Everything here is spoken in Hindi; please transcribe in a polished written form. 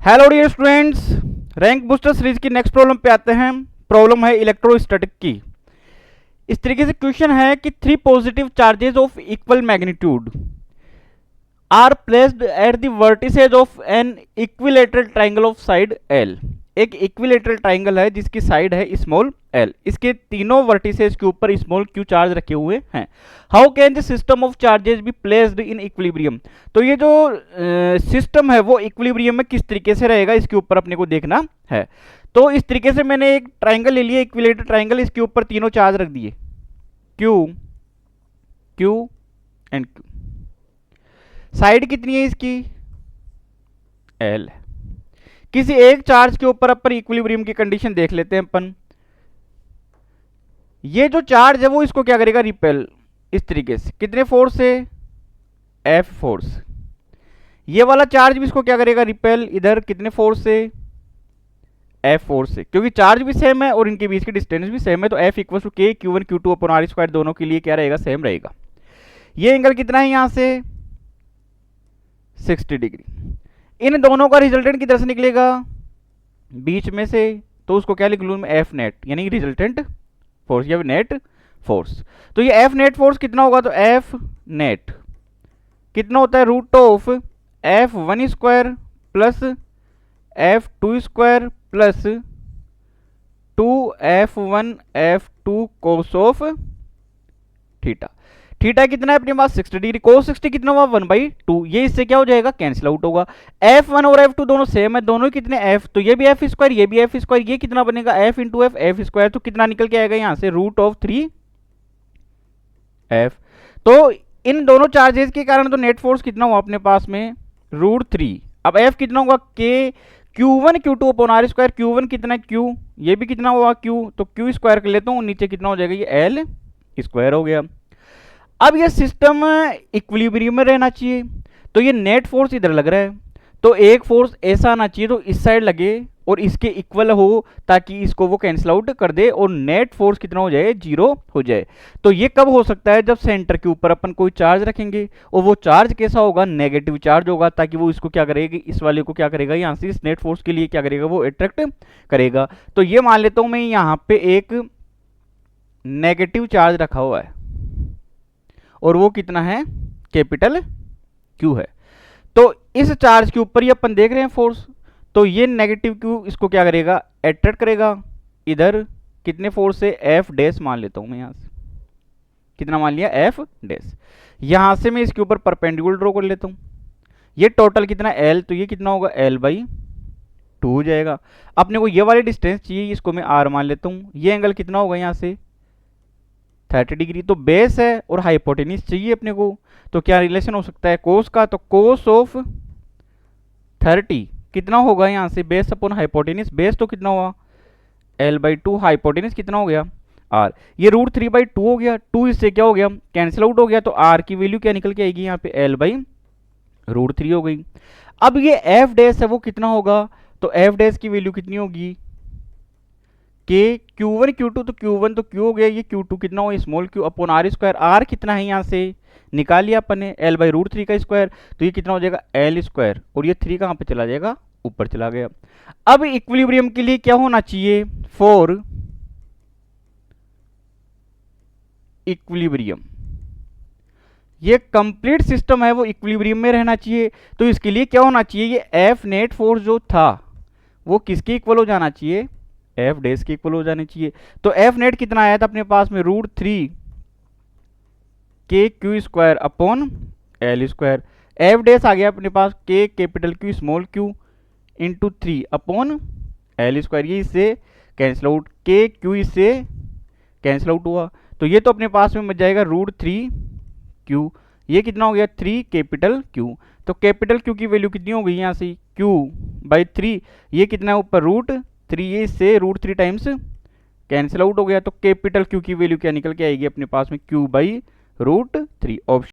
Hello dear students, rank booster series की नेक्स्ट प्रॉब्लम पे आते हैं। प्रॉब्लम है इलेक्ट्रोस्टैटिक की। इस तरीके से क्वेश्चन है कि three positive charges of equal magnitude are placed at the vertices of an equilateral triangle of side L. एक इक्विलेटरल ट्राइंगल है जिसकी साइड है स्मॉल एल। इसके तीनों वर्टिसेज के ऊपर स्मॉल क्यू चार्ज रखे हुए हैं। How can the system of charges be placed in equilibrium. तो ये जो सिस्टम है वो इक्विलिब्रियम में किस तरीके से रहेगा, इसके ऊपर अपने को देखना है। तो इस तरीके से मैंने एक ट्राइंगल ले लिया, इक्विलेटरल ट्राइंगल। इसके ऊपर तीनों चार्ज रख दिए, Q, Q and Q. Side कितनी है इसकी, एल। किसी एक चार्ज के ऊपर अपन इक्विलिब्रियम की कंडीशन देख लेते हैं अपन। ये जो चार्ज है वो इसको क्या करेगा, रिपेल। इस तरीके से कितने फोर्स से, एफ फोर्स। ये वाला चार्ज भी इसको क्या करेगा, रिपेल। इधर कितने फोर्स से, एफ फोर्स से। क्योंकि चार्ज भी सेम है और इनके बीच की डिस्टेंस भी सेम है, तो F equal to K Q one Q two upon R square दोनों के लिए क्या रहेगा, सेम रहेगा। ये एंगल कितना है यहां से, 60 डिग्री। इन दोनों का रिजल्टेंट किधर से निकलेगा, बीच में से। तो उसको क्या लिख लूं मैं, एफ नेट, यानी रिजल्टेंट फोर्स या नेट फोर्स। तो ये एफ नेट फोर्स कितना होगा, तो एफ नेट कितना होता है, root of F one square plus F two square plus 2f1 f2 cos of theta. Theta कितना है अपने पास, 60 डिग्री। कोस 60 कितना हुआ, 1/2। ये इससे क्या हो जाएगा, कैंसिल आउट होगा। f1 और f2 दोनों सेम है, दोनों कितने f, तो ये भी f स्क्वायर, ये भी f स्क्वायर। ये कितना बनेगा, f इंटू एफ स्क्वायर। तो कितना निकल के आएगा यहां से, रूट ऑफ 3f। तो इन दोनों चार्जेस के कारण तो नेट फोर्स कितना हुआ अपने पास में, √3। अब f कितना होगा, k Q1 Q2 upon R square. Q1 कितना है, Q, ये भी कितना हुआ Q, तो Q स्क्वायर कर लेता हूँ। नीचे कितना हो जाएगा, ये L स्क्वायर हो गया। अब ये सिस्टम इक्विलिब्रियम में रहना चाहिए, तो ये नेट फोर्स इधर लग रहा है, तो एक फोर्स ऐसा आना चाहिए तो इस साइड लगे और इसके इक्वल हो, ताकि इसको वो कैंसिल आउट कर दे और नेट फोर्स कितना हो जाए, 0 हो जाए। तो ये कब हो सकता है, जब सेंटर के ऊपर अपन कोई चार्ज रखेंगे और वो चार्ज कैसा होगा, नेगेटिव चार्ज होगा, ताकि वो इसको क्या करेगा, इस वाले को क्या करेगा, यहाँ से इस नेट फोर्स के लिए क्या करेगा, वो अट्रैक्ट करेगा। तो ये मान लेता हूं मैं यहाँ पे एक नेगेटिव चार्ज रखा हुआ है और वो कितना है, कैपिटल क्यू है। तो इस चार्ज के ऊपर ये अपन देख रहे हैं फोर्स, तो ये नेगेटिव क्यू इसको क्या करेगा, अट्रैक्ट करेगा। इधर कितने फोर्स से, एफ डैश मान लेता हूं मैं, यहां से कितना मान लिया, एफ डैश। यहां से मैं इसके ऊपर परपेंडिकुलर ड्रॉ कर लेता हूं। ये टोटल कितना, एल, तो ये कितना होगा, L/2 हो जाएगा। अपने को ये वाली डिस्टेंस चाहिए, इसको मैं आर मान लेता हूं। ये एंगल कितना होगा यहां से, 30 डिग्री। तो बेस है और हाइपोटेनिस चाहिए अपने को, तो क्या रिलेशन हो सकता है कोस का, तो कोस ऑफ 30 कितना होगा यहाँ से, बेस अपॉन हाइपोटेनिस। बेस तो कितना हुआ, L/2, हाइपोटेनिस कितना हो गया, R। ये √3/2 हो गया, 2 इससे क्या हो गया, कैंसिल आउट हो गया। तो R की वैल्यू क्या निकल के आएगी यहाँ पे, L/√3 हो गई। अब ये एफ डैश है वो कितना होगा, तो एफ डैश की वैल्यू कितनी होगी, के Q1 Q2, तो Q1 तो Q हो गया, ये Q2 कितना हो, small q upon R square. R कितना है यहाँ से निकाल लिया अपन ने, L/√3 का स्क्वायर, तो ये कितना हो जाएगा, L स्क्वायर। और ये 3 कहाँ पे चला जाएगा, ऊपर चला गया। अब इक्विलिब्रियम के लिए क्या होना चाहिए, फॉर इक्विलिब्रियम, ये कंप्लीट सिस्टम है वो इक्विलिब्रियम में रहना चाहिए। तो इसके लिए क्या होना चाहिए, ये एफ नेट फोर्स जो था वो किसके इक्वल हो जाना चाहिए, एफ डैश के इक्वल हो जाने चाहिए। तो एफ नेट कितना आया था अपने पास में, √3 k Q square upon l square. F dash आ गया अपने पास, k capital Q small q into 3 upon l square. ये इससे कैंसिल आउट, के क्यू इससे कैंसिल आउट हुआ, तो ये तो अपने पास में बच जाएगा √3 क्यू। ये कितना हो गया, 3 कैपिटल क्यू। तो कैपिटल क्यू की वैल्यू कितनी हो गई यहाँ से, Q/3। ये कितना है ऊपर, √3, ये इससे √3 टाइम्स कैंसिल आउट हो गया। तो कैपिटल क्यू की वैल्यू क्या निकल के आएगी अपने पास में, Q/√3। ऑप्शन